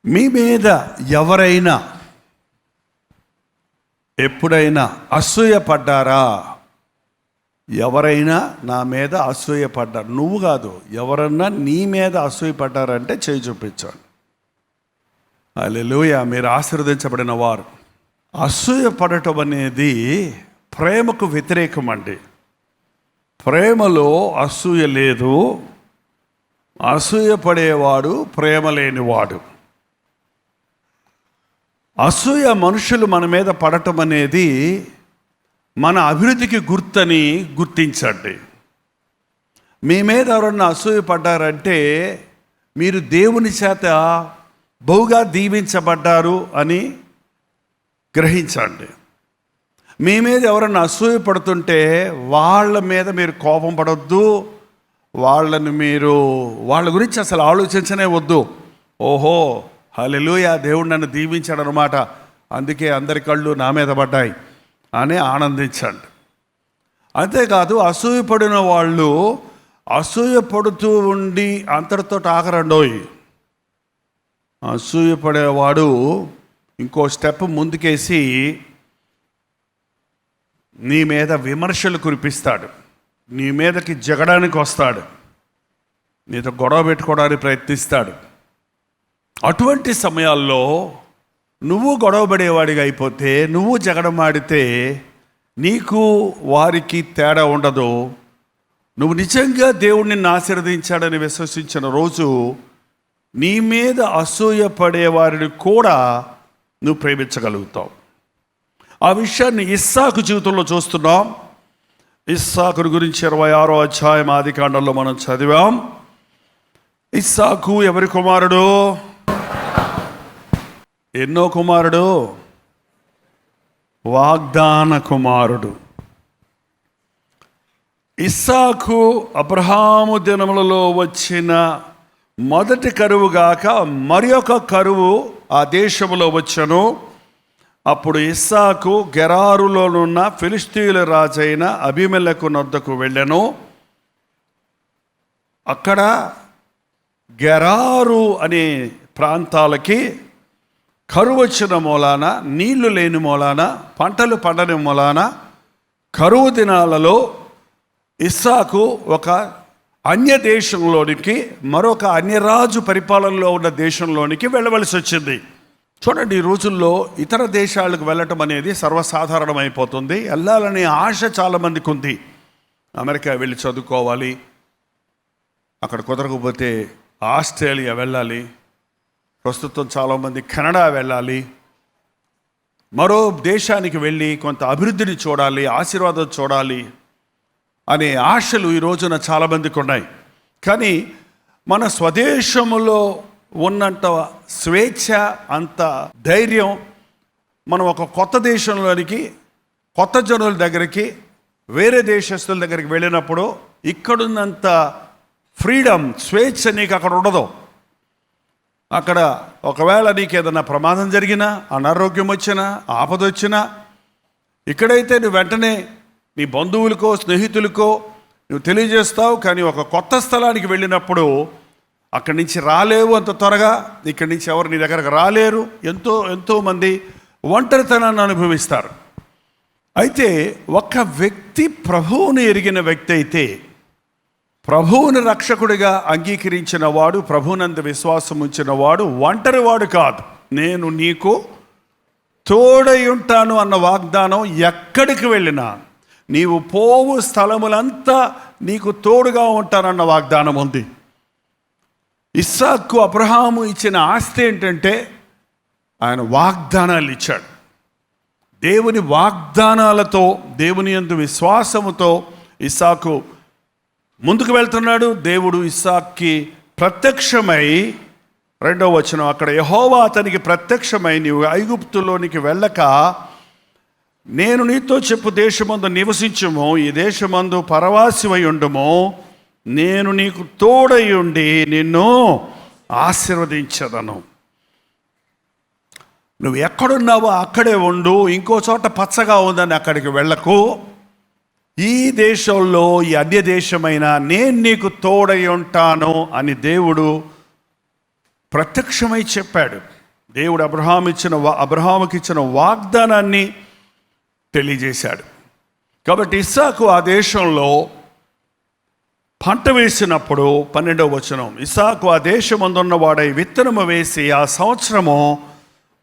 మీ మీద ఎవరైనా ఎప్పుడైనా అసూయపడ్డారా? ఎవరైనా నా మీద అసూయపడ్డారు, నువ్వు కాదు, ఎవరన్నా నీ మీద అసూయపడ్డారంటే చేయి చూపించండి. హల్లెలూయా, మీరు ఆశీర్వదించబడిన వారు. అసూయపడటం అనేది ప్రేమకు వ్యతిరేకం అండి. ప్రేమలో అసూయ లేదు. అసూయపడేవాడు ప్రేమ లేనివాడు. అసూయ మనుషులు మన మీద పడటం అనేది మన అభివృద్ధికి గుర్తని గుర్తించండి. మీ మీద ఎవరన్నా అసూయ పడ్డారంటే మీరు దేవుని చేత బహుగా దీవించబడ్డారు అని గ్రహించండి. మీ మీద ఎవరన్నా అసూయ పడుతుంటే వాళ్ళ మీద మీరు కోపం పడొద్దు. వాళ్ళ గురించి అసలు ఆలోచించనే వద్దు. ఓహో, హల్లెలూయా, దేవుడు నన్ను దీవించాడు అనమాట, అందుకే అందరి కళ్ళు నా మీద పడ్డాయి అని ఆనందించండి. అంతేకాదు, అసూయపడిన వాళ్ళు అసూయపడుతూ ఉండి అంతటితో ఆగరండోయ్. అసూయపడేవాడు ఇంకో స్టెప్ ముందుకేసి నీ మీద విమర్శలు కురిపిస్తాడు, నీ మీదకి జగడానికి వస్తాడు, నీతో గొడవ పెట్టుకోవడానికి ప్రయత్నిస్తాడు. అటువంటి సమయాల్లో నువ్వు గొడవపడేవాడిగా అయిపోతే, నువ్వు జగడమాడితే నీకు వారికి తేడా ఉండదు. నువ్వు నిజంగా దేవుడిని ఆశీర్వదించాడని విశ్వసించిన రోజు నీ మీద అసూయపడే వారిని కూడా నువ్వు ప్రేమించగలుగుతావు. ఆ విషయాన్ని ఇస్సాకు జీవితంలో చూస్తున్నాం. ఇస్సాకు గురించి 26వ అధ్యాయం ఆదికాండంలో మనం చదివాం. ఇస్సాకు ఎవరి కుమారుడు? ఎన్నో కుమారుడు? వాగ్దాన కుమారుడు. ఇస్సాకు అబ్రహాము దినములలో వచ్చిన మొదటి కరువు గాక మరి ఒక కరువు ఆ దేశంలో వచ్చెను. అప్పుడు ఇస్సాకు గెరారులోనున్న ఫిలిష్తీయుల రాజైన అబీమెలెకు నొద్దకు వెళ్ళెను. అక్కడ గెరారు అనే ప్రాంతాలకి కరువు వచ్చిన మూలాన, నీళ్లు లేని మూలాన, పంటలు పండని మూలాన కరువు దినాలలో ఇస్సాకు ఒక అన్య దేశంలోనికి, మరొక అన్యరాజు పరిపాలనలో ఉన్న దేశంలోనికి వెళ్ళవలసి వచ్చింది. చూడండి, ఈ రోజుల్లో ఇతర దేశాలకు వెళ్ళటం అనేది సర్వసాధారణం అయిపోతుంది. వెళ్ళాలనే ఆశ చాలామందికి ఉంది. అమెరికా వెళ్ళి చదువుకోవాలి, అక్కడ కుదరకపోతే ఆస్ట్రేలియా వెళ్ళాలి, ప్రస్తుతం చాలామంది కెనడా వెళ్ళాలి, మరో దేశానికి వెళ్ళి కొంత అభివృద్ధిని చూడాలి, ఆశీర్వాదం చూడాలి అనే ఆశలు ఈ రోజున చాలామందికి ఉన్నాయి. కానీ మన స్వదేశంలో ఉన్నంత స్వేచ్ఛ, అంత ధైర్యం మనం ఒక కొత్త దేశంలోనికి, కొత్త జనుల దగ్గరికి, వేరే దేశస్తుల దగ్గరికి వెళ్ళినప్పుడు ఇక్కడున్నంత ఫ్రీడమ్, స్వేచ్ఛ నీకు అక్కడ ఉండదు. అక్కడ ఒకవేళ నీకు ఏదైనా ప్రమాదం జరిగినా, అనారోగ్యం వచ్చినా, ఆపద వచ్చినా, ఇక్కడైతే నువ్వు వెంటనే నీ బంధువులకో స్నేహితులకో నువ్వు తెలియజేస్తావు. కానీ ఒక కొత్త స్థలానికి వెళ్ళినప్పుడు అక్కడి నుంచి రాలేవు అంత త్వరగా. ఇక్కడి నుంచి ఎవరు నీ దగ్గరకు రాలేరు. ఎంతోమంది ఒంటరితనాన్ని అనుభవిస్తారు. అయితే ఒక వ్యక్తి ప్రభువుని ఎరిగిన వ్యక్తి అయితే, ప్రభువుని రక్షకుడిగా అంగీకరించిన వాడు, ప్రభువునందు విశ్వాసం ఉంచిన వాడు ఒంటరివాడు కాదు. నేను నీకు తోడై ఉంటాను అన్న వాగ్దానం ఎక్కడికి వెళ్ళినా, నీవు పోవు స్థలములంతా నీకు తోడుగా ఉంటానన్న వాగ్దానం ఉంది. ఇస్సాకు అబ్రహాము ఇచ్చిన ఆస్తి ఏంటంటే ఆయన వాగ్దానాలు ఇచ్చాడు. దేవుని వాగ్దానాలతో, దేవుని యందు విశ్వాసముతో ఇస్సాకు ముందుకు వెళ్తున్నాడు. దేవుడు ఇస్సాక్కి ప్రత్యక్షమై, 2వ వచనం, అక్కడ యెహోవా అతనికి ప్రత్యక్షమై, నీవు ఐగుప్తులోనికి వెళ్ళక నేను నీతో చెప్పు దేశమందు నివసించుము, ఈ దేశమందు పరవాసివై ఉండుము, నేను నీకు తోడై ఉండి నిన్ను ఆశీర్వదించదను. నువ్వు ఎక్కడున్నావో అక్కడే ఉండు, ఇంకో చోట పచ్చగా ఉందని అక్కడికి వెళ్ళకు. ఈ దేశంలో, ఈ అన్య దేశమైన నేను నీకు తోడై ఉంటాను అని దేవుడు ప్రత్యక్షమై చెప్పాడు. దేవుడు అబ్రహాముకి ఇచ్చిన వాగ్దానాన్ని తెలియజేశాడు. కాబట్టి ఇస్సాకు ఆ దేశంలో పంట వేసినప్పుడు 12వ వచనం, ఇస్సాకు ఆ దేశమందున్న వాడై విత్తనము వేసి ఆ సంవత్సరము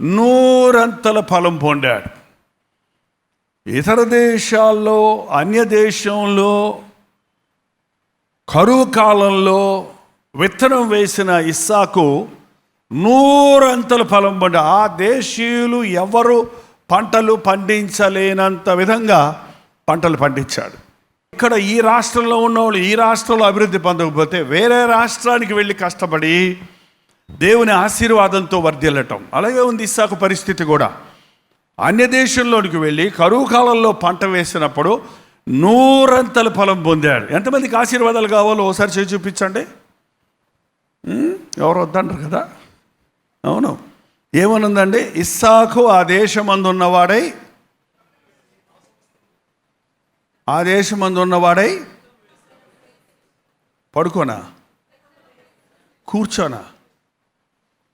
100 ఫలం పొందాడు. ఇతర దేశాల్లో, అన్య దేశంలో కరువు కాలంలో విత్తనం వేసిన ఇస్సాకు 100 ఫలం పొందాడు. ఆ దేశీయులు ఎవరు పంటలు పండించలేనంత విధంగా పంటలు పండించాడు. ఇక్కడ ఈ రాష్ట్రంలో ఉన్నవాళ్ళు ఈ రాష్ట్రంలో అభివృద్ధి పొందకపోతే వేరే రాష్ట్రానికి వెళ్ళి కష్టపడి దేవుని ఆశీర్వాదంతో వర్ధిల్లటం. అలాగే ఉంది ఇస్సాకు పరిస్థితి కూడా. అన్య దేశంలోనికి వెళ్ళి కరువు కాలంలో పంట వేసినప్పుడు 100 ఫలం పొందాడు. ఎంతమందికి ఆశీర్వాదాలు కావాలో ఒకసారి చేసి చూపించండి. ఎవరు వద్దంటారు కదా. అవును, ఏమనుందండి? ఇస్సాకు ఆ దేశమందున్నవాడై పడుకోనా, కూర్చోనా,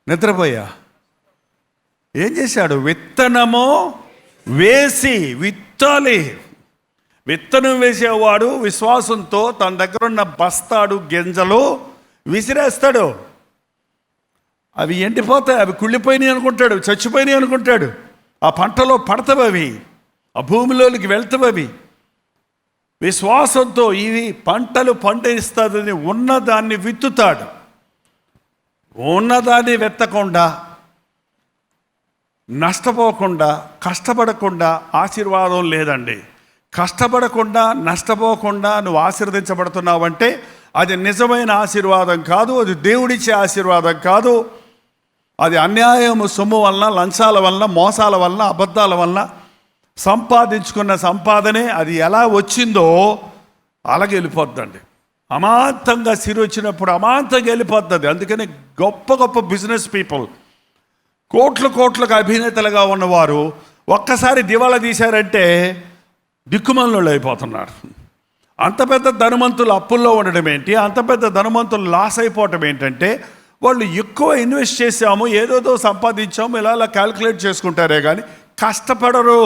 నిద్రపోయా, ఏం చేశాడు? విత్తనము వేసి, విత్తాలి. విత్తనం వేసేవాడు విశ్వాసంతో తన దగ్గర ఉన్న బస్తాడు గింజలు విసిరేస్తాడు. అవి ఎండిపోతాయి, అవి కుళ్ళిపోయినాయి అనుకుంటాడు, చచ్చిపోయినాయి అనుకుంటాడు. ఆ పంటలో పడతావు, అవి ఆ భూమిలోనికి వెళ్తావు. అవి విశ్వాసంతో ఇవి పంటలు పండిస్తుందని ఉన్నదాన్ని విత్తుతాడు. ఉన్నదాన్ని వెత్తకుండా, నష్టపోకుండా, కష్టపడకుండా ఆశీర్వాదం లేదండి. కష్టపడకుండా, నష్టపోకుండా నువ్వు ఆశీర్వదించబడుతున్నావంటే అది నిజమైన ఆశీర్వాదం కాదు. అది దేవుడిచ్చే ఆశీర్వాదం కాదు. అది అన్యాయము, సొమ్ము వలన, లంచాల వలన, మోసాల వలన, అబద్ధాల వలన సంపాదించుకున్న సంపాదనే. అది ఎలా వచ్చిందో అలాగే వెళ్ళిపోద్దండి. అమాంతంగా సిరి వచ్చినప్పుడు అమాంతంగా వెళ్ళిపోతుంది. అందుకని గొప్ప గొప్ప బిజినెస్ పీపుల్, కోట్లకు అభినేతలుగా ఉన్నవారు ఒక్కసారి దివాళా తీశారంటే దిక్కుమాలినోళ్ళు అయిపోతున్నారు. అంత పెద్ద ధనవంతులు అప్పుల్లో ఉండడం ఏంటి, అంత పెద్ద ధనవంతులు లాస్ అయిపోవటం ఏంటంటే వాళ్ళు ఎక్కువ ఇన్వెస్ట్ చేసాము, ఏదోదో సంపాదించాము, ఇలా క్యాల్కులేట్ చేసుకుంటారే కానీ కష్టపడరు.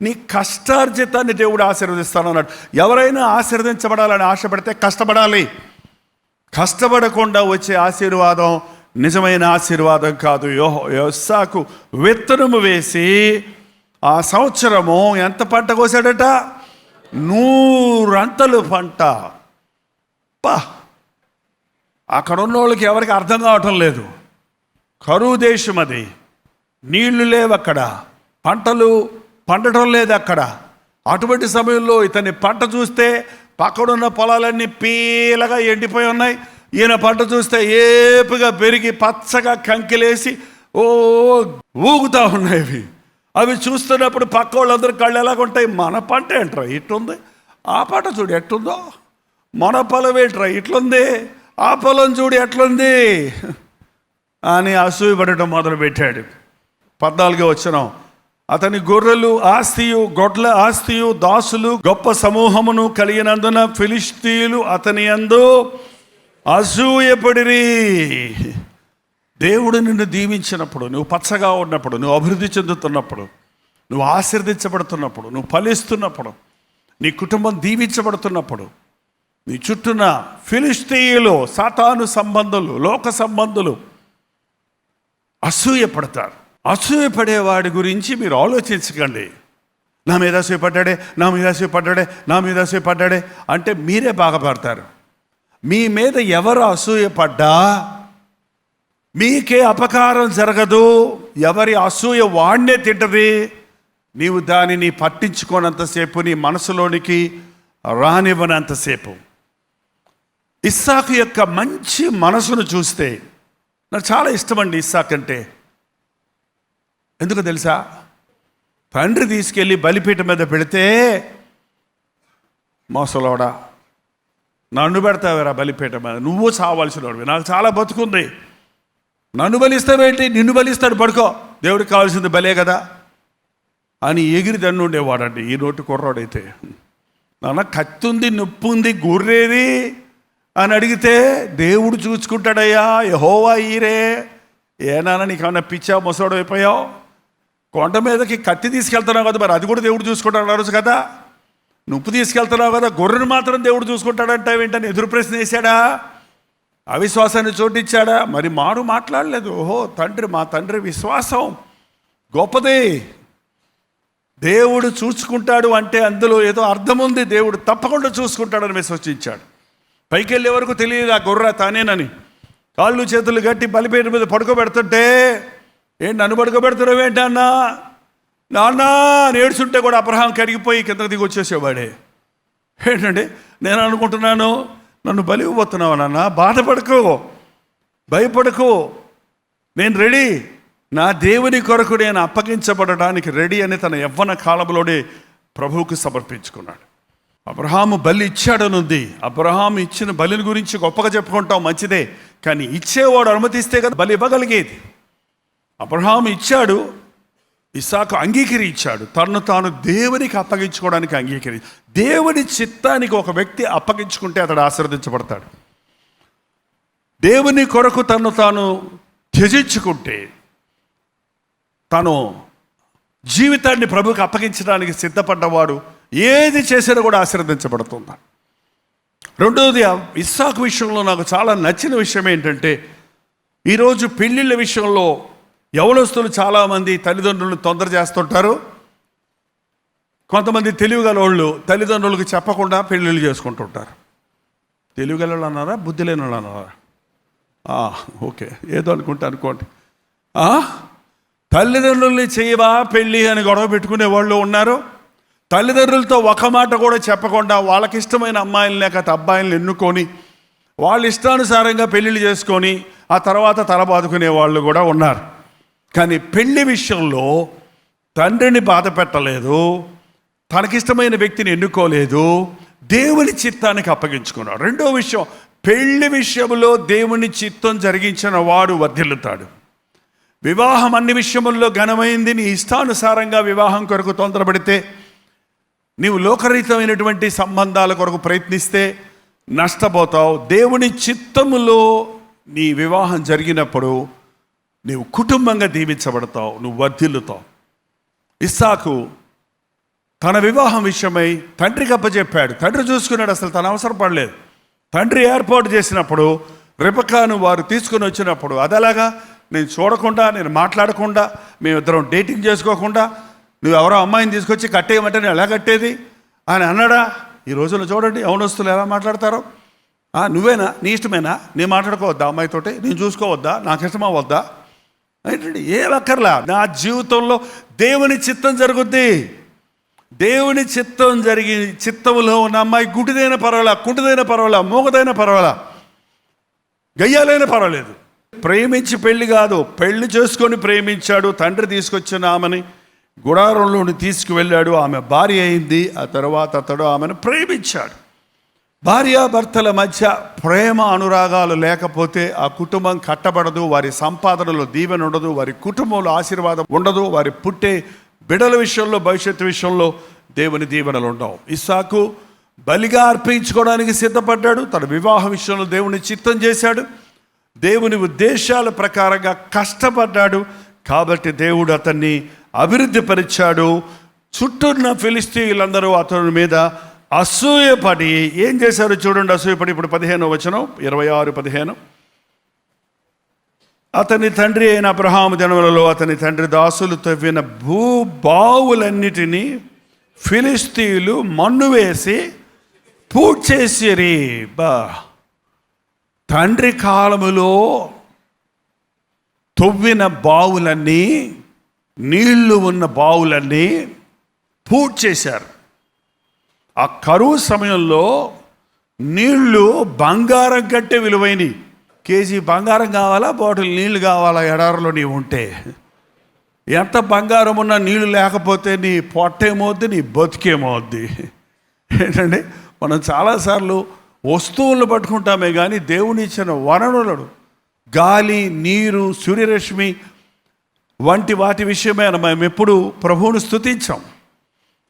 నీ కష్టార్జితాన్ని దేవుడు ఆశీర్వదిస్తాను అన్నాడు. ఎవరైనా ఆశీర్వదించబడాలని ఆశపడితే కష్టపడాలి. కష్టపడకుండా వచ్చే ఆశీర్వాదం నిజమైన ఆశీర్వాదం కాదు. ఇస్సాకు విత్తనము వేసి ఆ సంవత్సరము ఎంత పంట కోసాడట? 100 పంట. అక్కడ ఉన్న వాళ్ళకి ఎవరికి అర్థం కావటం లేదు. కరువు దేశం అది, నీళ్లు లేవు అక్కడ, పంటలు పండటం లేదు అక్కడ. అటువంటి సమయంలో ఇతని పంట చూస్తే పక్కడున్న పొలాలన్నీ పీలగా ఎండిపోయి ఉన్నాయి. ఈయన పంట చూస్తే ఏపుగా పెరిగి పచ్చగా కంకిలేసి ఊగుతూ ఉన్నాయి. అవి చూస్తున్నప్పుడు పక్క వాళ్ళందరూ కళ్ళు ఎలాగుంటాయి? మన పంట ఏంట్రా ఇట్లుంది, ఆ పంట చూడు ఎట్లుందో, మన పొలం ఏంట్రా ఇట్లుంది, ఆ పొలం చూడు ఎట్లుంది అని అసూయపడటం మొదలుపెట్టాడు. 14వ వచనం, అతని గొర్రెలు ఆస్తియు, గొడ్ల ఆస్తియు, దాసులు గొప్ప సమూహమును కలిగినందున ఫిలిష్తీయులు అతని యందు అసూయపడిరి. దేవుడు నిన్ను దీవించినప్పుడు, నువ్వు పచ్చగా ఉన్నప్పుడు, నువ్వు అభివృద్ధి చెందుతున్నప్పుడు, నువ్వు ఆశీర్వదించబడుతున్నప్పుడు, నువ్వు ఫలిస్తున్నప్పుడు, నీ కుటుంబం దీవించబడుతున్నప్పుడు, నీ చుట్టూన ఫిలిష్తీయులు, సాతాను సంబంధులు, లోక సంబంధులు అసూయపడతారు. అసూయపడేవాడి గురించి మీరు ఆలోచించకండి. నా మీద అసూయపడ్డాడే, నా మీద అసూయపడ్డాడే, నా మీద అసూయపడ్డాడే అంటే మీరే బాధపడతారు. మీ మీద ఎవరు అసూయపడ్డా మీకే అపకారం జరగదు. ఎవరి అసూయ వాడినే తింటది. నీవు దానిని పట్టించుకోనంతసేపు, నీ మనసులోనికి రానివ్వనంతసేపు. ఇస్సాకు యొక్క మంచి మనసును చూస్తే నాకు చాలా ఇష్టమండి ఇస్సాకు అంటే. ఎందుకు తెలుసా? తండ్రి తీసుకెళ్ళి బలిపీఠం మీద పెడితే, మోసలోడా నన్ను పెడతావేరా బలిపీఠం మీద, నువ్వు చావాల్సిన వాడివి, నాకు చాలా బతుకుంది, నన్ను బలిస్తావేంటి, నిన్ను బలిస్తాడు, పడుకో, దేవుడికి కావాల్సింది బలే కదా అని ఎగిరి దండు ఉండేవాడండి ఈ నోటి కుర్రాడైతే. నాన్న కత్తి ఉంది, నొప్పి ఉంది, గొర్రెది అని అడిగితే దేవుడు చూసుకుంటాడయ్యా, యెహోవా ఈరే ఏనానా నీకేమన్నా పిచ్చా ముసోడు అయిపోయావు, కొండ మీదకి కత్తి తీసుకెళ్తున్నావు కదా, మరి అది కూడా దేవుడు చూసుకుంటాడు ఆ రోజు కదా. నువ్వు తీసుకెళ్తున్నావు కదా, గొర్రెను మాత్రం దేవుడు చూసుకుంటాడంటావేంటని ఎదురు ప్రశ్న వేశాడా? అవిశ్వాసాన్ని చోటిచ్చాడా? మరి మారు మాట్లాడలేదు. ఓహో తండ్రి, మా తండ్రి విశ్వాసం గొప్పదే, దేవుడు చూసుకుంటాడు అంటే అందులో ఏదో అర్థం ఉంది, దేవుడు తప్పకుండా చూసుకుంటాడని విశ్వసించాడు. పైకి వెళ్ళే వరకు తెలియదు ఆ గొర్రె తానేనని. కాళ్ళు చేతులు గట్టి బలిపీఠం మీద పడుకోబెడుతుంటే, ఏంటి నన్ను పడుకోబెడుతున్నావు ఏంటన్నా, నాన్న నేర్చుంటే కూడా అబ్రహాం కరిగిపోయి కిందకి దిగి వచ్చేసేవాడే. ఏంటండి నేను అనుకుంటున్నాను, నన్ను బలి ఇవ్వబోతున్నావు నాన్న, బాధపడకు, భయపడకు, నేను రెడీ, నా దేవుని కొరకు నేను అప్పగించబడడానికి రెడీ అని తన యవ్వన కాలంలోనే ప్రభువుకు సమర్పించుకున్నాడు. అబ్రహాము బలి ఇచ్చాడనుంది. అబ్రహాము ఇచ్చిన బలిని గురించి గొప్పగా చెప్పుకుంటాం, మంచిదే, కానీ ఇచ్చేవాడు అనుమతిస్తే కదా బలి ఇవ్వగలిగేది. అబ్రహాము ఇచ్చాడు, ఇస్సాకు అంగీకరించాడు, తను తాను దేవునికి అప్పగించుకోవడానికి అంగీకరించి. దేవుని చిత్తానికి ఒక వ్యక్తి అప్పగించుకుంటే అతడు ఆశీర్వదించబడతాడు. దేవుని కొరకు తను తాను త్యజించుకుంటే, తను జీవితాన్ని ప్రభువుకి అప్పగించడానికి సిద్ధపడ్డవాడు ఏది చేసినా కూడా ఆశీర్వదించబడుతుంది. రెండవది, ఇస్సాకు విషయంలో నాకు చాలా నచ్చిన విషయం ఏంటంటే, ఈరోజు పెళ్ళిళ్ళ విషయంలో యవనస్తులు చాలామంది తల్లిదండ్రులను తొందర చేస్తుంటారు. కొంతమంది తెలివిగల వాళ్ళు తల్లిదండ్రులకు చెప్పకుండా పెళ్ళిళ్ళు చేసుకుంటుంటారు. తెలివిగల వాళ్ళు అన్నారా, బుద్ధి లేని వాళ్ళు అన్నారా? ఓకే, ఏదో అనుకోండి. తల్లిదండ్రుల్ని చేయవా పెళ్ళి అని గొడవ పెట్టుకునే వాళ్ళు ఉన్నారు. తల్లిదండ్రులతో ఒక మాట కూడా చెప్పకుండా వాళ్ళకి ఇష్టమైన అమ్మాయిలు లేక అబ్బాయిలను ఎన్నుకొని వాళ్ళ ఇష్టానుసారంగా పెళ్ళిళ్ళు చేసుకొని ఆ తర్వాత తల బాదుకునే వాళ్ళు కూడా ఉన్నారు. కానీ పెళ్లి విషయంలో తండ్రిని బాధ పెట్టలేదు, తనకిష్టమైన వ్యక్తిని ఎన్నుకోలేదు, దేవుని చిత్తానికి అప్పగించుకున్నాడు. రెండో విషయం, పెళ్లి విషయంలో దేవుని చిత్తం జరిగించిన వాడు వర్ధిల్లుతాడు. వివాహం అన్ని విషయముల్లో ఘనమైంది. నీ ఇష్టానుసారంగా వివాహం కొరకు తొందరపడితే, నీవు లోకరీతమైనటువంటి సంబంధాల కొరకు ప్రయత్నిస్తే నష్టపోతావు. దేవుని చిత్తములో నీ వివాహం జరిగినప్పుడు నీవు కుటుంబంగా దీవించబడతావు, నువ్వు వర్ధిల్లుతావు. ఇస్సాకు తన వివాహం విషయమై తండ్రికి అప్పచెప్పాడు. తండ్రి చూసుకున్నాడు, అసలు తన అవసరం పడలేదు. తండ్రి ఏర్పాటు చేసినప్పుడు రెబెక్కాను వారు తీసుకుని వచ్చినప్పుడు, అదలాగా నేను చూడకుండా, నేను మాట్లాడకుండా, మేమిద్దరం డేటింగ్ చేసుకోకుండా నువ్వు ఎవరో అమ్మాయిని తీసుకొచ్చి కట్టేయమంటే నేను ఎలా కట్టేది అని అన్నాడా? ఈ రోజుల్లో చూడండి యవనస్తులు ఎలా మాట్లాడతారో. నువ్వేనా, నీ ఇష్టమేనా, నేను మాట్లాడుకోవద్దా అమ్మాయితోటి, నేను చూసుకోవద్దా, నాకు ఇష్టమా వద్దా ఏంటండి? ఏం అక్కర్లా. నా జీవితంలో దేవుని చిత్తం జరుగుద్ది. దేవుని చిత్తం జరిగి చిత్తంలో ఉన్న అమ్మాయి గుడ్డిదైన పర్వాలా, కుంటిదైన పర్వాలా, మూగదైన పర్వాలా, గయ్యాలైన పర్వాలేదు. ప్రేమించి పెళ్లి కాదు, పెళ్లి చేసుకొని ప్రేమించాడు. తండ్రి తీసుకొచ్చిన ఆమెని గుడారంలోని తీసుకువెళ్ళాడు, ఆమె భార్య అయింది. ఆ తర్వాత అతడు ఆమెను ప్రేమించాడు. భార్యాభర్తల మధ్య ప్రేమ అనురాగాలు లేకపోతే ఆ కుటుంబం కట్టబడదు, వారి సంపాదనలో దీవెన ఉండదు, వారి కుటుంబంలో ఆశీర్వాదం ఉండదు, వారి పుట్టే బిడ్డల విషయంలో, భవిష్యత్తు విషయంలో దేవుని దీవెనలు ఉండవు. ఇస్సాకు బలిగా అర్పించుకోవడానికి సిద్ధపడ్డాడు. తన వివాహ విషయంలో దేవుని చిత్తం చేశాడు, దేవుని ఉద్దేశాల ప్రకారంగా కష్టపడ్డాడు. కాబట్టి దేవుడు అతన్ని అభివృద్ధి పరిచాడు. చుట్టూన్న ఫిలిస్తీయులందరూ అతని మీద అసూయపడి ఏం చేశారు చూడండి. అసూయపడి ఇప్పుడు 15వ వచనం, 26:15. అతని తండ్రి అయిన అబ్రహాము దినములలో అతని తండ్రి దాసులు తవ్విన భూబావులన్నిటినీ ఫిలిస్తీయులు మన్ను వేసి పూడ్చేసిరి. తండ్రి కాలములో తవ్విన బావులన్నీ, నీళ్లు ఉన్న బావులన్నీ పూడ్చేశారు. ఆ కరువు సమయంలో నీళ్లు బంగారం కంటే విలువైనవి. కేజీ బంగారం కావాలా, బాటిల్ నీళ్లు కావాలా? ఎడారిలో నీవు ఉంటే ఎంత బంగారం ఉన్నా నీళ్లు లేకపోతే నీ పొట్టేమవుద్ది, నీ బతికేమవుద్ది. ఏంటంటే మనం చాలాసార్లు వస్తువులను పట్టుకుంటామే కానీ దేవుని ఇచ్చిన వనరులను, గాలి, నీరు, సూర్యరశ్మి వంటి వాటి విషయమే మేము ఎప్పుడు ప్రభువును స్తుతించాం.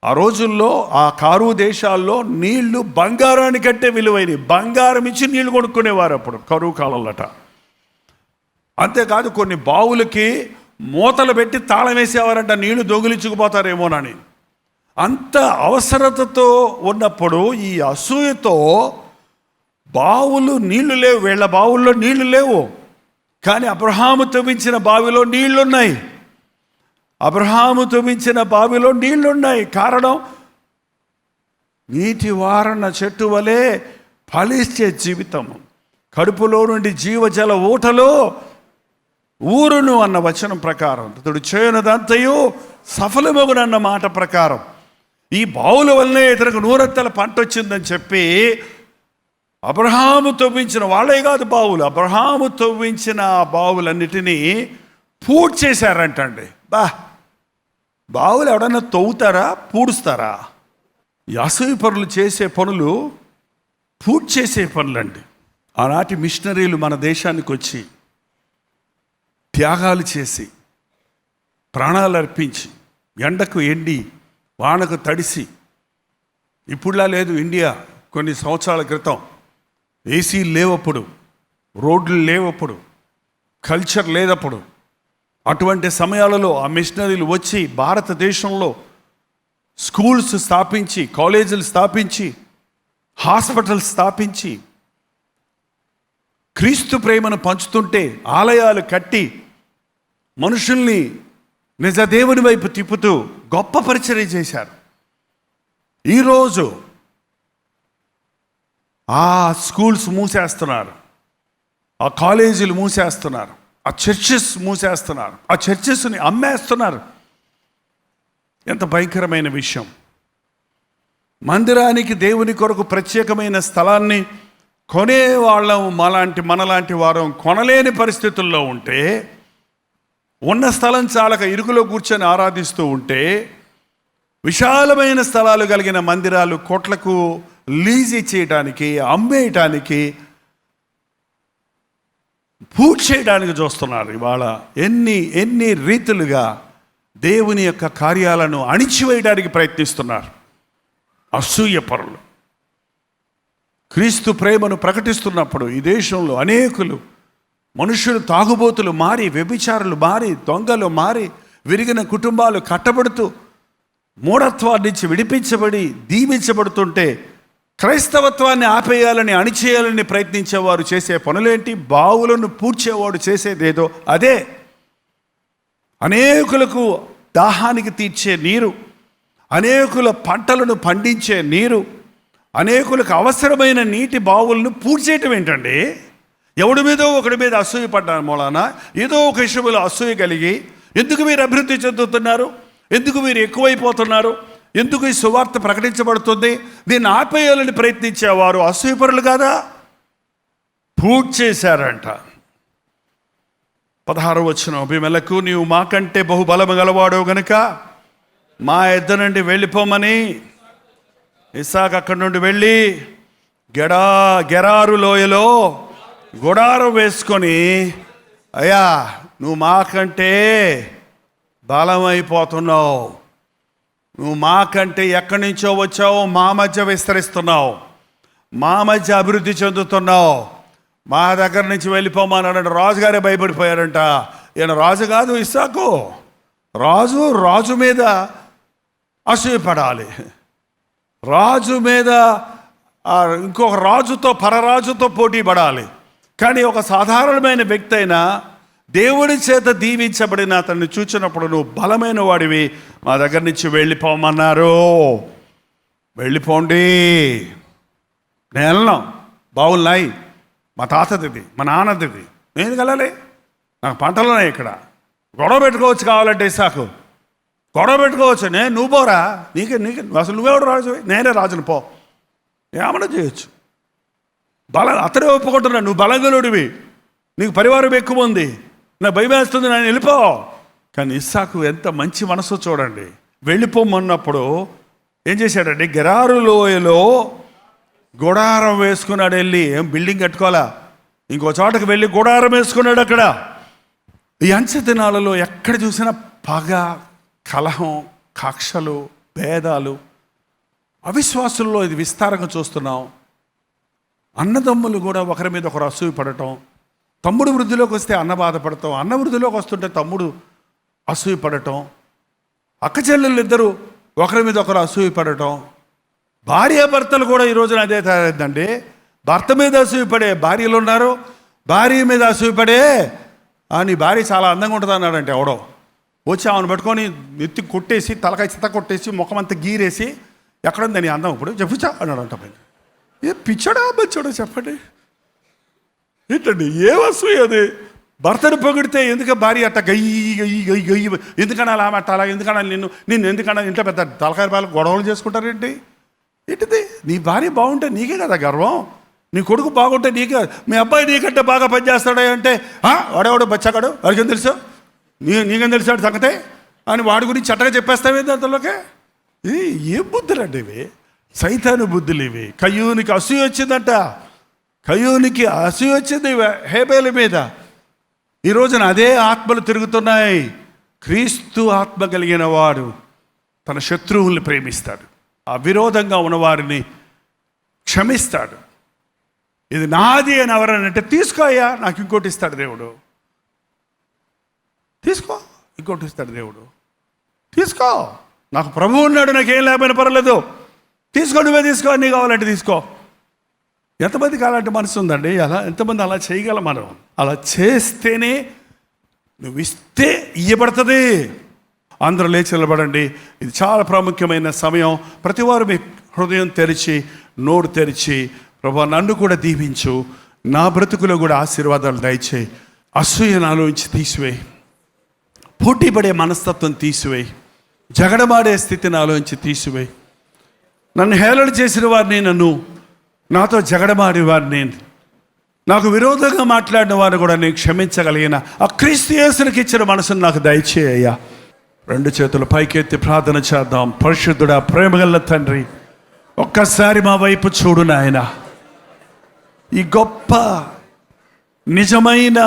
ఆ రోజుల్లో ఆ కారు దేశాల్లో నీళ్లు బంగారానికంటే విలువైనవి. బంగారం ఇచ్చి నీళ్లు కొనుక్కునేవారు అప్పుడు కరువు కాలంలోట. అంతేకాదు కొన్ని బావులకి మూతలు పెట్టి తాళం వేసేవారంట, నీళ్లు దొంగిలించుకుపోతారేమోనని. అంత అవసరతతో ఉన్నప్పుడు ఈ అసూయతో బావులు నీళ్లు లేవు, వీళ్ళ బావుల్లో నీళ్లు లేవు, కానీ అబ్రహాము తవ్వించిన బావిలో నీళ్లున్నాయి. అబ్రహాము తవ్వించిన బావిలో నీళ్లున్నాయి. కారణం, నీటి వారణ చెట్టు వలె ఫలించే జీవితం, కడుపులో నుండి జీవజల ఊటలో ఊరును అన్న వచనం ప్రకారం, ఇతడు చేయనదంతయు సఫలమగునన్న మాట ప్రకారం ఈ బావుల వల్లనే ఇతనికి నూరంతల పంట వచ్చిందని చెప్పి అబ్రహాము తవ్వించిన, వాళ్ళే కాదు బావులు, అబ్రహాము తవ్వించిన ఆ బావులన్నిటినీ పూడ్చి చేశారంటండి. బావులు ఎవడన్నా తవ్వుతారా, పూడుస్తారా? అసూయ పనులు చేసే పనులు పూడ్చి చేసే పనులండి. ఆనాటి మిషనరీలు మన దేశానికి వచ్చి త్యాగాలు చేసి ప్రాణాలు అర్పించి ఎండకు ఎండి వానకు తడిసి, ఇప్పుడులా లేదు ఇండియా. కొన్ని సంవత్సరాల క్రితం ఏసీలు లేవప్పుడు, రోడ్లు లేవప్పుడు, కల్చర్ లేదప్పుడు, అటువంటి సమయాలలో ఆ మిషనరీలు వచ్చి భారతదేశంలో స్కూల్స్ స్థాపించి, కాలేజీలు స్థాపించి, హాస్పిటల్స్ స్థాపించి, క్రీస్తు ప్రేమను పంచుతుంటే ఆలయాలు కట్టి మనుషుల్ని నిజదేవుని వైపు తిప్పుతూ గొప్ప పరిచర్య చేశారు. ఈరోజు ఆ స్కూల్స్ మూసేస్తున్నారు, ఆ కాలేజీలు మూసేస్తున్నారు, ఆ చర్చెస్ మూసేస్తున్నారు, ఆ చర్చెస్ని అమ్మేస్తున్నారు. ఎంత భయంకరమైన విషయం! మందిరానికి, దేవుని కొరకు ప్రత్యేకమైన స్థలాన్ని కొనేవాళ్ళం మనలాంటి వారం కొనలేని పరిస్థితుల్లో ఉంటే, ఉన్న స్థలం చాలక ఇరుకులో కూర్చొని ఆరాధిస్తూ ఉంటే, విశాలమైన స్థలాలు కలిగిన మందిరాలు కోట్లకు లీజ్ చేయడానికి, అమ్మేయటానికి, పూజ చేయడానికి చూస్తున్నారు. ఇవాళ ఎన్ని రీతులుగా దేవుని యొక్క కార్యాలను అణిచివేయడానికి ప్రయత్నిస్తున్నారు అసూయ పరులు. క్రీస్తు ప్రేమను ప్రకటిస్తున్నప్పుడు ఈ దేశంలో అనేకులు మనుషులు తాగుబోతులు మారి, వ్యభిచారులు మారి, దొంగలు మారి, విరిగిన కుటుంబాలు కట్టబడుతూ మూఢత్వాన్ని నుంచి విడిపించబడి దీవించబడుతుంటే, క్రైస్తవత్వాన్ని ఆపేయాలని, అణిచేయాలని ప్రయత్నించేవారు చేసే పనులేంటి? బావులను పూడ్చేవాడు చేసేదేదో అదే. అనేకులకు దాహానికి తీర్చే నీరు, అనేకుల పంటలను పండించే నీరు, అనేకులకు అవసరమైన నీటి బావులను పూడ్చేయటం ఏంటండి? ఎవడి మీదో ఒకడి మీద అసూయ పడ్డాను మూలాన, ఏదో ఒక విషయంలో అసూయ కలిగి, ఎందుకు మీరు అభివృద్ధి చెందుతున్నారు, ఎందుకు మీరు ఎక్కువైపోతున్నారు, ఎందుకు ఈ సువార్త ప్రకటించబడుతుంది, దీన్ని ఆపేయాలని ప్రయత్నించేవారు అసూయపరులు కాదా? పూడ్చి చేశారంట. 16వ వచనం, అబీమెలెకు నీవు మాకంటే బహుబలము గలవాడవు గనుక మా యొద్ద నుండి వెళ్ళిపోమని ఇస్సాకు అక్కడి నుండి వెళ్ళి గెరారు లోయలో గుడారం వేసుకొని, అయ్యా నువ్వు మాకంటే బలమైపోతున్నావు, నువ్వు మాకంటే ఎక్కడి నుంచో వచ్చావు, మా మధ్య విస్తరిస్తున్నావు, మా మధ్య అభివృద్ధి చెందుతున్నావు, మా దగ్గర నుంచి వెళ్ళిపోమన్నాడంట. రాజుగారే భయపడిపోయారంట. ఈయన రాజు కాదు ఇస్సాకు, రాజు మీద అసూయపడాలి, రాజు మీద ఇంకొక రాజుతో, పరరాజుతో పోటీ పడాలి. కానీ ఒక సాధారణమైన వ్యక్తి అయినా దేవుడి చేత దీవించబడిన అతన్ని చూచినప్పుడు, నువ్వు బలమైన వాడివి, మా దగ్గర నుంచి వెళ్ళిపోమన్నారు. వెళ్ళిపోండి, నేను వెళ్ళను, బావులున్నాయి, మా తాతది, మా నాన్నది, నేను వెళ్ళాలి, నాకు పంటలున్నాయి, ఇక్కడ గొడవ పెట్టుకోవచ్చు, కావాలంటే ఇస్సాకు గొడవ పెట్టుకోవచ్చు, నువ్వు పోరా, నీకే అసలు నువ్వెవడు రాజు, నేనే రాజును, పో, ఏమన్నా చేయొచ్చు. అతడే ఒప్పుకుంటున్నా, నువ్వు బలగలుడివి, నీకు పరివారం ఎక్కువ ఉంది, నా భయం వేస్తుంది, నేను వెళ్ళిపో. కానీ ఇస్సాకు ఎంత మంచి మనసు చూడండి. వెళ్ళిపోమన్నప్పుడు ఏం చేశాడండి? గెరారు లోయలో గుడారం వేసుకున్నాడు. వెళ్ళి ఏం బిల్డింగ్ కట్టుకోవాలా, ఇంకో చోటకు వెళ్ళి గుడారం వేసుకున్నాడు. అక్కడ ఈ అంచె దినాలలో ఎక్కడ చూసినా పగ, కలహం, కక్షలు, భేదాలు, అవిశ్వాసుల్లో ఇది విస్తారంగా చూస్తున్నాం. అన్నదమ్ములు కూడా ఒకరి మీద ఒకరు అసూయ పడటం, తమ్ముడు వృద్ధిలోకి వస్తే అన్న బాధపడటం, అన్న వృద్ధిలోకి వస్తుంటే తమ్ముడు అసూయపడటం, అక్క చెల్లెళ్ళు ఇద్దరు ఒకరి మీద ఒకరు అసూయపడటం, భార్యాభర్తలు కూడా ఈ రోజున అదే తయారైందండి. భర్త మీద అసూయపడే భార్యలు ఉన్నారు, భార్య మీద అసూయపడే నీ భార్య చాలా అందంగా ఉంటుంది అన్నాడంటే ఎవడో వచ్చి ఆమెను పట్టుకొని ఎత్తి కొట్టేసి తలకాయ చిత్త కొట్టేసి ముఖమంతా గీరేసి ఎక్కడుంది నీ అందం ఇప్పుడు చెప్పుచా అన్నాడంట. ఏ పిచ్చడా బచ్చోడో చెప్పండి, ఏంటండి ఏ అసూయ అది? భర్తను పొగిడితే ఎందుకు భార్య అట్ట గయ్యి గయ్యి గయ్యి గయ్యి ఎందుకన్నా అలా అట్టాలా, ఎందుకన్నా నిన్ను ఎందుకన్నా ఇంట్లో పెద్ద తలకాయ బాలు గొడవలు చేసుకుంటారేంటి? ఏంటిది? నీ భార్య బాగుంటే నీకే కదా గర్వం, నీ కొడుకు బాగుంటే నీకే. మీ అబ్బాయి నీకంటే బాగా పనిచేస్తాడా అంటే వాడేవాడు బచ్చాగాడు, వాడికేం తెలుసు, నీకేం తెలిసాడు సంగతే అని వాడి గురించి చట్టగా చెప్పేస్తావేంటి అంతలోకే? ఇది ఏ బుద్ధులండి ఇవి? సైతాను బుద్ధులు ఇవి. కయ్యూనికి అసూయ వచ్చిందంట, కయ్యూనికి అసూయ వచ్చింది హేబేలు మీద. ఈ రోజున అదే ఆత్మలు తిరుగుతున్నాయి. క్రీస్తు ఆత్మ కలిగిన వాడు తన శత్రువుల్ని ప్రేమిస్తాడు, అవిరోధంగా ఉన్నవారిని క్షమిస్తాడు. ఇది నాది అని ఎవరనంటే తీసుకో అయ్యా, నాకు ఇంకోటి ఇస్తాడు దేవుడు, తీసుకో ఇంకోటి ఇస్తాడు దేవుడు, తీసుకో, నాకు ప్రభువు ఉన్నాడు, నాకేం లేకపోయినా పర్వాలేదు, తీసుకో, నువ్వే తీసుకో, అన్నీ కావాలంటే తీసుకో. ఎంతమందికి అలాంటి మనసు ఉందండి? ఎంతమంది అలా చేయగలం? మనం అలా చేస్తేనే నువ్వు ఇస్తే ఇయ్యబడుతుంది. అందరూ లేచి నిలబడండి. ఇది చాలా ప్రాముఖ్యమైన సమయం. ప్రతివారు మీ హృదయం తెరిచి నోరు తెరిచి, ప్రభువా నన్ను కూడా దీవించు, నా బ్రతుకులో కూడా ఆశీర్వాదాలు దయచేయి, అసూయ నాలోంచి తీసివేయి, పోటీపడే మనస్తత్వం తీసివేయి, జగడమాడే స్థితి నాలోంచి తీసివేయి. నన్ను హేళన చేసిన వారిని, నన్ను నాతో జగడమాడే వారిని, నాకు విరోధంగా మాట్లాడిన వారిని కూడా నేను క్షమించగలిగిన ఆ క్రీస్తు యేసునికి ఇచ్చిన మనసును నాకు దయచేయ్యా. రెండు చేతులు పైకెత్తి ప్రార్థన చేద్దాం. పరిశుద్ధుడా, ప్రేమగల తండ్రి, ఒక్కసారి మా వైపు చూడు నాయన. ఈ గొప్ప నిజమైన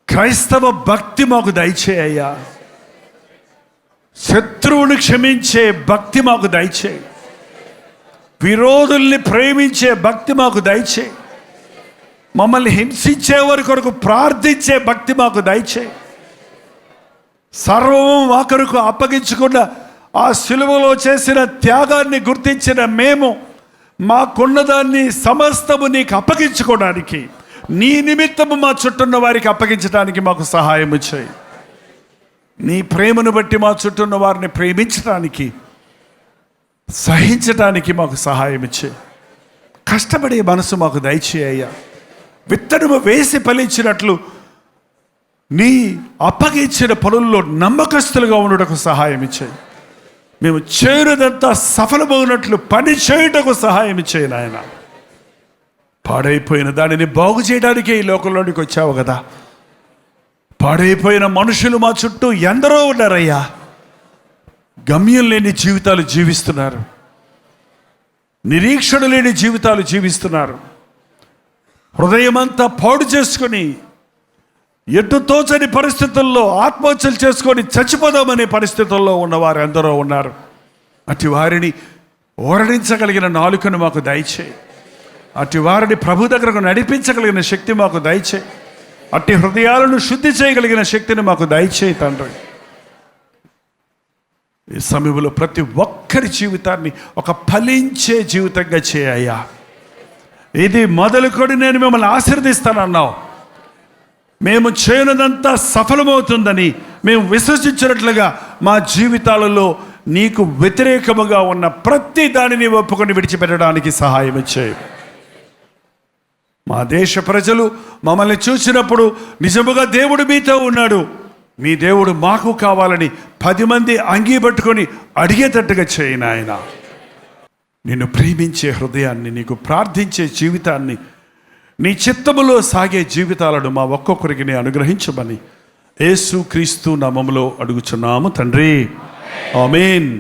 క్రైస్తవ భక్తి మాకు దయచేయ్యా. శత్రువుని క్షమించే భక్తి మాకు దయచేయి, విరోధుల్ని ప్రేమించే భక్తి మాకు దయచేయి, మమ్మల్ని హింసించే వారి కొరకు ప్రార్థించే భక్తి మాకు దయచేయి. సర్వము మా కొరకు అప్పగించుకున్న ఆ సిలువలో చేసిన త్యాగాన్ని గుర్తించిన మేము మాకున్నదాన్ని సమస్తము నీకు అప్పగించుకోవడానికి, నీ నిమిత్తము మా చుట్టూన్న వారికి అప్పగించడానికి మాకు సహాయం చేయి. నీ ప్రేమను బట్టి మా చుట్టూన్న వారిని ప్రేమించడానికి, సహించడానికి మాకు సహాయం చేయి. కష్టపడే మనసు మాకు దయచేయ్యా. విత్తనము వేసి ఫలించినట్లు నీ అప్పగించిన పనుల్లో నమ్మకస్తులుగా ఉండటకు సహాయం చేయి. మేము చేరుదంతా సఫలమవునట్లు పని చేయుటకు సహాయం చేయి నాయన. పాడైపోయిన దానిని బాగు చేయడానికే ఈ లోకంలోనికి వచ్చావు కదా. పాడైపోయిన మనుషులు మా చుట్టూ ఎందరో ఉన్నారయ్యా. గమ్యం లేని జీవితాలు జీవిస్తున్నారు, నిరీక్షణ లేని జీవితాలు జీవిస్తున్నారు. హృదయమంతా పాడు చేసుకొని, ఎటు తోచని పరిస్థితుల్లో ఆత్మహత్యలు చేసుకొని చచ్చిపోదామనే పరిస్థితుల్లో ఉన్నవారు ఎందరో ఉన్నారు. అటు వారిని ఓరడించగలిగిన నాలుకను మాకు దయచేయి. అటు వారిని ప్రభు దగ్గరకు నడిపించగలిగిన శక్తి మాకు దయచేయి. అట్టి హృదయాలను శుద్ధి చేయగలిగిన శక్తిని మాకు దయచేయి తండ్రి. ఈ సమయంలో ప్రతి ఒక్కరి జీవితాన్ని ఒక ఫలించే జీవితంగా చేయ్యా. ఇది మొదలుకొని నేను మిమ్మల్ని ఆశీర్వదిస్తానన్నావు. మేము చేయనదంతా సఫలమవుతుందని మేము విశ్వసించినట్లుగా మా జీవితాలలో నీకు వ్యతిరేకముగా ఉన్న ప్రతి దానిని ఒప్పుకొని విడిచిపెట్టడానికి సహాయం చేయి. మా దేశ ప్రజలు మమ్మల్ని చూసినప్పుడు నిజముగా దేవుడు మీతో ఉన్నాడు, మీ దేవుడు మాకు కావాలని 10 మంది అంగీపట్టుకొని అడిగేటట్టుగా చేయి నాయన. నిన్ను ప్రేమించే హృదయాన్ని, నీకు ప్రార్థించే జీవితాన్ని, నీ చిత్తములో సాగే జీవితాలను మా ఒక్కొక్కరికి నీ అనుగ్రహించమని యేసు క్రీస్తు నామములో అడుగుచున్నాము తండ్రి. ఆమేన్.